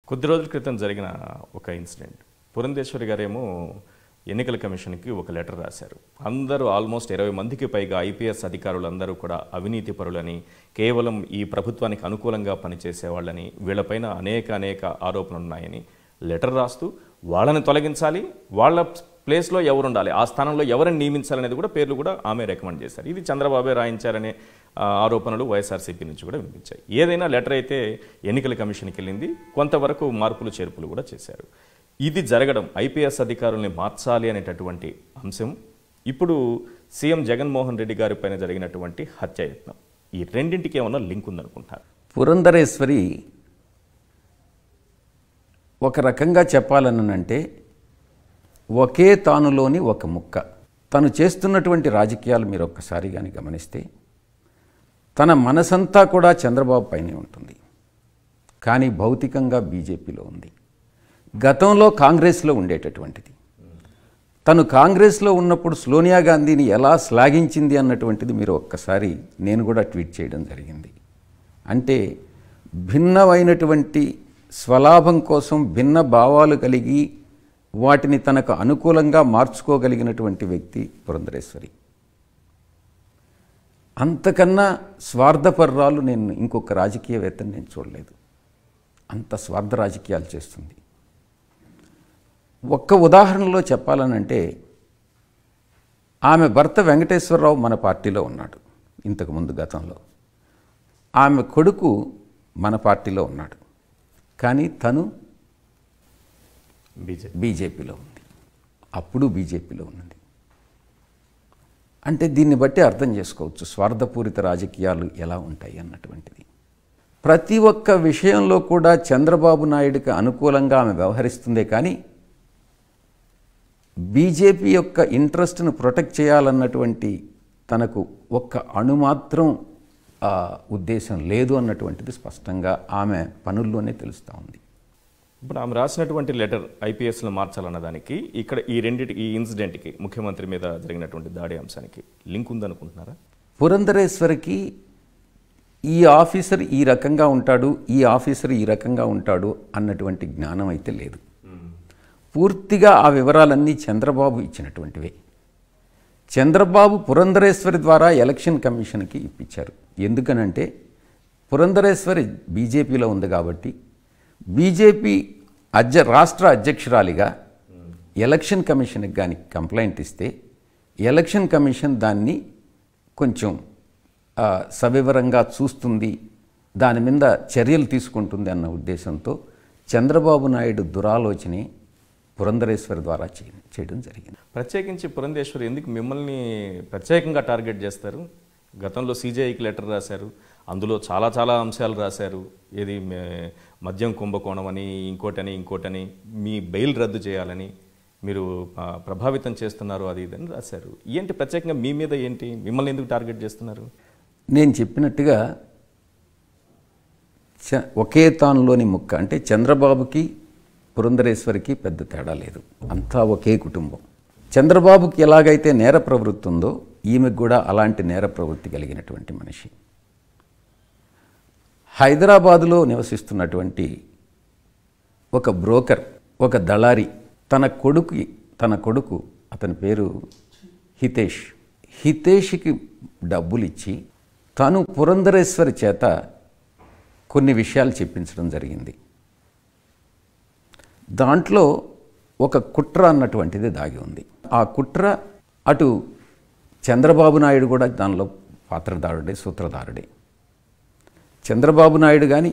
కొద్ది రోజుల క్రితం జరిగిన ఒక ఇన్సిడెంట్. పురంధేశ్వరి గారేమో ఎన్నికల కమిషన్కి ఒక లెటర్ రాశారు. అందరూ ఆల్మోస్ట్ 20 మందికి పైగా ఐపీఎస్ అధికారులందరూ కూడా అవినీతి పరులని, కేవలం ఈ ప్రభుత్వానికి అనుకూలంగా పనిచేసేవాళ్ళని, వీళ్ళపైన అనేక ఆరోపణలు ఉన్నాయని లెటర్ రాస్తూ వాళ్ళని తొలగించాలి, వాళ్ళ ప్లేస్లో ఎవరు ఉండాలి, ఆ స్థానంలో ఎవరిని నియమించాలనేది కూడా పేర్లు కూడా ఆమె రికమెండ్ చేశారు. ఇది చంద్రబాబే రాయించారనే ఆరోపణలు వైఎస్ఆర్సీపీ నుంచి కూడా వినిపించాయి. ఏదైనా లెటర్ అయితే ఎన్నికల కమిషన్కి వెళ్ళింది, కొంతవరకు మార్పులు చేర్పులు కూడా చేశారు. ఇది జరగడం, ఐపీఎస్ అధికారుల్ని మార్చాలి అనేటటువంటి అంశం ఇప్పుడు సీఎం జగన్మోహన్ రెడ్డి గారి పైన జరిగినటువంటి హత్యాయత్నం, ఈ రెండింటికి ఏమన్నా లింక్ ఉందనుకుంటున్నారు? పురంధరేశ్వరి ఒక రకంగా చెప్పాలనంటే ఒకే తానులోని ఒక ముక్క. తను చేస్తున్నటువంటి రాజకీయాలు మీరు ఒక్కసారి కానీ గమనిస్తే తన మనసంతా కూడా చంద్రబాబు పైనే ఉంటుంది, కానీ భౌతికంగా బీజేపీలో ఉంది. గతంలో కాంగ్రెస్లో ఉండేటటువంటిది. తను కాంగ్రెస్లో ఉన్నప్పుడు సోనియా గాంధీని ఎలా శ్లాఘించింది అన్నటువంటిది మీరు ఒక్కసారి నేను కూడా ట్వీట్ చేయడం జరిగింది. అంటే భిన్నమైనటువంటి స్వలాభం కోసం భిన్న భావాలు కలిగి వాటిని తనకు అనుకూలంగా మార్చుకోగలిగినటువంటి వ్యక్తి పురంధరేశ్వరి. అంతకన్నా స్వార్థపర్రాలు నేను ఇంకొక రాజకీయవేత్తని నేను చూడలేదు. అంత స్వార్థ రాజకీయాలు చేస్తుంది. ఒక్క ఉదాహరణలో చెప్పాలనంటే ఆమె భర్త వెంకటేశ్వరరావు మన పార్టీలో ఉన్నాడు ఇంతకుముందు గతంలో. ఆమె కొడుకు మన పార్టీలో ఉన్నాడు, కానీ తను బీజేపీలో ఉంది. అప్పుడు బీజేపీలో ఉన్నది. అంటే దీన్ని బట్టి అర్థం చేసుకోవచ్చు స్వార్థపూరిత రాజకీయాలు ఎలా ఉంటాయి అన్నటువంటిది. ప్రతి ఒక్క విషయంలో కూడా చంద్రబాబు నాయుడుకి అనుకూలంగా ఆమె వ్యవహరిస్తుందే కానీ బీజేపీ యొక్క ఇంట్రెస్ట్ను ప్రొటెక్ట్ చేయాలన్నటువంటి తనకు ఒక్క అణుమాత్రం ఉద్దేశం లేదు అన్నటువంటిది స్పష్టంగా ఆమె పనుల్లోనే తెలుస్తూ ఉంది. ఇప్పుడు ఆమె రాసినటువంటి లెటర్ ఐపీఎస్ను మార్చాలన్న దానికి ఇక్కడ ఈ ఇన్సిడెంట్కి, ముఖ్యమంత్రి మీద జరిగినటువంటి దాడి అంశానికి లింక్ ఉందనుకుంటున్నారా? పురంధరేశ్వరికి ఈ ఆఫీసర్ ఈ రకంగా ఉంటాడు, ఈ ఆఫీసర్ ఈ రకంగా ఉంటాడు అన్నటువంటి జ్ఞానం అయితే లేదు. పూర్తిగా ఆ వివరాలన్నీ చంద్రబాబు ఇచ్చినటువంటివే. చంద్రబాబు పురంధరేశ్వరి ద్వారా ఎలక్షన్ కమిషన్కి ఇప్పించారు. ఎందుకనంటే పురంధరేశ్వరి బీజేపీలో ఉంది కాబట్టి బీజేపీ రాష్ట్ర అధ్యక్షురాలిగా ఎలక్షన్ కమిషన్కి కానీ కంప్లైంట్ ఇస్తే ఎలక్షన్ కమిషన్ దాన్ని కొంచెం సవివరంగా చూస్తుంది, దాని మీద చర్యలు తీసుకుంటుంది అన్న ఉద్దేశంతో చంద్రబాబు నాయుడు దురాలోచనే పురంధరేశ్వరి ద్వారా చేయడం జరిగింది. ప్రత్యేకించి పురంధేశ్వరి ఎందుకు మిమ్మల్ని ప్రత్యేకంగా టార్గెట్ చేస్తారు? గతంలో సీజేఐకి లెటర్ రాశారు, అందులో చాలా అంశాలు రాశారు. ఏది మద్యం కుంభకోణం అని, ఇంకోటని, మీ బెయిల్ రద్దు చేయాలని, మీరు ప్రభావితం చేస్తున్నారు, అది ఇదని రాశారు. ఏంటి ప్రత్యేకంగా మీ మీద ఏంటి, మిమ్మల్ని ఎందుకు టార్గెట్ చేస్తున్నారు? నేను చెప్పినట్టుగా ఒకే తానులోని ముక్క. అంటే చంద్రబాబుకి పురంధరేశ్వరికి పెద్ద తేడా లేదు, అంతా ఒకే కుటుంబం. చంద్రబాబుకి ఎలాగైతే నేర ప్రవృత్తి ఉందో ఈమెకు కూడా అలాంటి నేర ప్రవృత్తి కలిగినటువంటి మనిషి. హైదరాబాదులో నివసిస్తున్నటువంటి ఒక బ్రోకర్, ఒక దళారి తన కొడుకు అతని పేరు హితేష్కి డబ్బులు ఇచ్చి తను పురంధరేశ్వరి చేత కొన్ని విషయాలు చెప్పించడం జరిగింది. దాంట్లో ఒక కుట్ర అన్నటువంటిది దాగి ఉంది. ఆ కుట్ర అటు చంద్రబాబు నాయుడు కూడా దానిలో పాత్రధారుడే, సూత్రధారుడే. చంద్రబాబు నాయుడు కానీ,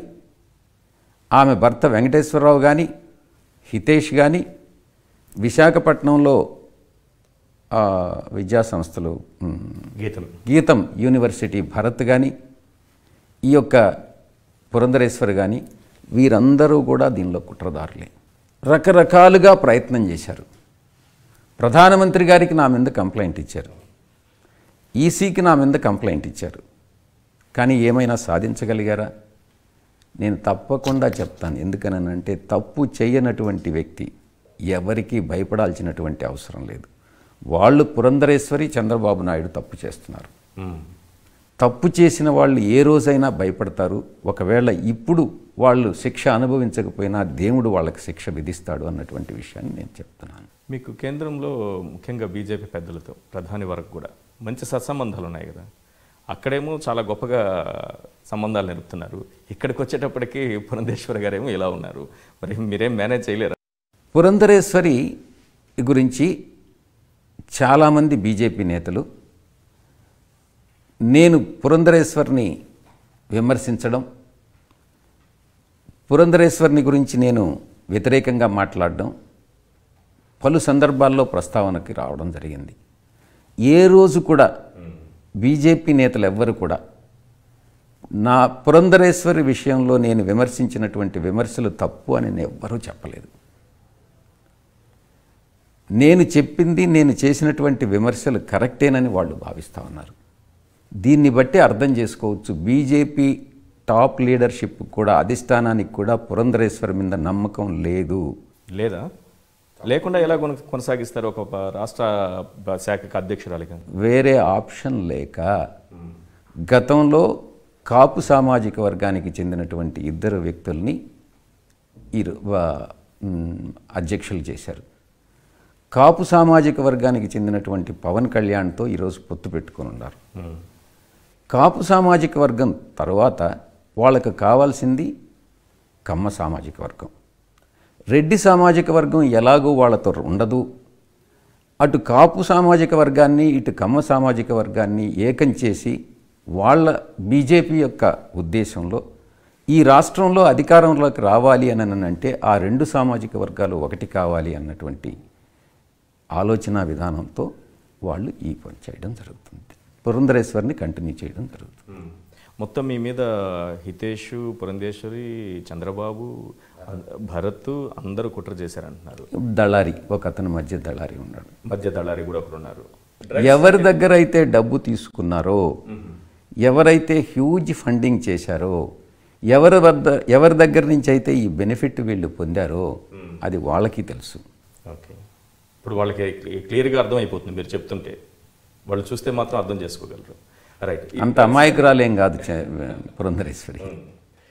ఆమె భర్త వెంకటేశ్వరరావు కానీ, హితేష్ కానీ, విశాఖపట్నంలో విద్యా సంస్థలు గీతం యూనివర్సిటీ భరత్ కానీ, ఈ యొక్క పురంధరేశ్వరి కానీ, వీరందరూ కూడా దీనిలో కుట్రదారులే. రకరకాలుగా ప్రయత్నం చేశారు. ప్రధానమంత్రి గారికి నా మీద కంప్లైంట్ ఇచ్చారు, ఈసీకి నా మీద కంప్లైంట్ ఇచ్చారు, కానీ ఏమైనా సాధించగలిగారా? నేను తప్పకుండా చెప్తాను. ఎందుకనంటే తప్పు చేయనటువంటి వ్యక్తి ఎవరికీ భయపడాల్సినటువంటి అవసరం లేదు. వాళ్ళు పురంధరేశ్వరి, చంద్రబాబు నాయుడు తప్పు చేస్తున్నారు. తప్పు చేసిన వాళ్ళు ఏ రోజైనా భయపడతారు. ఒకవేళ ఇప్పుడు వాళ్ళు శిక్ష అనుభవించకపోయినా దేవుడు వాళ్ళకి శిక్ష విధిస్తాడు అన్నటువంటి విషయాన్ని నేను చెప్తున్నాను. మీకు కేంద్రంలో ముఖ్యంగా బీజేపీ పెద్దలతో ప్రధాని వరకు కూడా మంచి సత్సంబంధాలు ఉన్నాయి కదా, అక్కడేమో చాలా గొప్పగా సంబంధాలు నిలుపుతున్నారు. ఇక్కడికి వచ్చేటప్పటికి పురంధేశ్వరి గారేమో ఇలా ఉన్నారు. మరి మీరేం మేనేజ్ చేయలేరా? పురంధరేశ్వరి గురించి చాలామంది బీజేపీ నేతలు నేను పురంధరేశ్వరిని విమర్శించడం, పురంధరేశ్వరిని గురించి నేను వ్యతిరేకంగా మాట్లాడడం పలు సందర్భాల్లో ప్రస్తావనకి రావడం జరిగింది. ఏ రోజు కూడా బీజేపీ నేతలు ఎవ్వరు కూడా నా పురంధరేశ్వరి విషయంలో నేను విమర్శించినటువంటి విమర్శలు తప్పు అని నేను ఎవ్వరూ చెప్పలేదు. నేను చెప్పింది, నేను చేసినటువంటి విమర్శలు కరెక్టేనని వాళ్ళు భావిస్తూ ఉన్నారు. దీన్ని బట్టి అర్థం చేసుకోవచ్చు బీజేపీ టాప్ లీడర్షిప్ కూడా, అధిష్టానానికి కూడా పురంధరేశ్వరి మీద నమ్మకం లేదు. లేదా? లేకుండా ఎలా కొనసాగిస్తారు ఒక రాష్ట్ర శాఖకు అధ్యక్షురాలిగా? వేరే ఆప్షన్ లేక గతంలో కాపు సామాజిక వర్గానికి చెందినటువంటి ఇద్దరు వ్యక్తుల్ని అధ్యక్షులు చేశారు. కాపు సామాజిక వర్గానికి చెందినటువంటి పవన్ కళ్యాణ్తో ఈరోజు పొత్తు పెట్టుకొని ఉన్నారు. కాపు సామాజిక వర్గం తర్వాత వాళ్ళకు కావాల్సింది కమ్మ సామాజిక వర్గం. రెడ్డి సామాజిక వర్గం ఎలాగో వాళ్ళతో ఉండదు. అటు కాపు సామాజిక వర్గాన్ని, ఇటు కమ్మ సామాజిక వర్గాన్ని ఏకం చేసి వాళ్ళ బీజేపీ యొక్క ఉద్దేశంలో ఈ రాష్ట్రంలో అధికారంలోకి రావాలి అని అంటే ఆ రెండు సామాజిక వర్గాలు ఒకటి కావాలి అన్నటువంటి ఆలోచన విధానంతో వాళ్ళు ఈ పని చేయడం జరుగుతుంది. పురంధరేశ్వరిని కంటిన్యూ చేయడం జరుగుతుంది. మొత్తం మీ మీద హితేష్, పురంధేశ్వరి, చంద్రబాబు, భరత్ అందరూ కుట్ర చేశారంటున్నారు. దళారి ఒక అతని మధ్య దళారి ఉన్నాడు. మధ్య దళారి కూడా ఒకరు ఉన్నారు. ఎవరి దగ్గర అయితే డబ్బు తీసుకున్నారో, ఎవరైతే హ్యూజ్ ఫండింగ్ చేశారో, ఎవరి దగ్గర నుంచి అయితే ఈ బెనిఫిట్ వీళ్ళు పొందారో అది వాళ్ళకి తెలుసు. ఓకే, ఇప్పుడు వాళ్ళకి క్లియర్గా అర్థమైపోతుంది మీరు చెప్తుంటే. వాళ్ళు చూస్తే మాత్రం అర్థం చేసుకోగలరు. రైట్. అంత అమాయకురాలేం కాదు పురంధరేశ్వరి.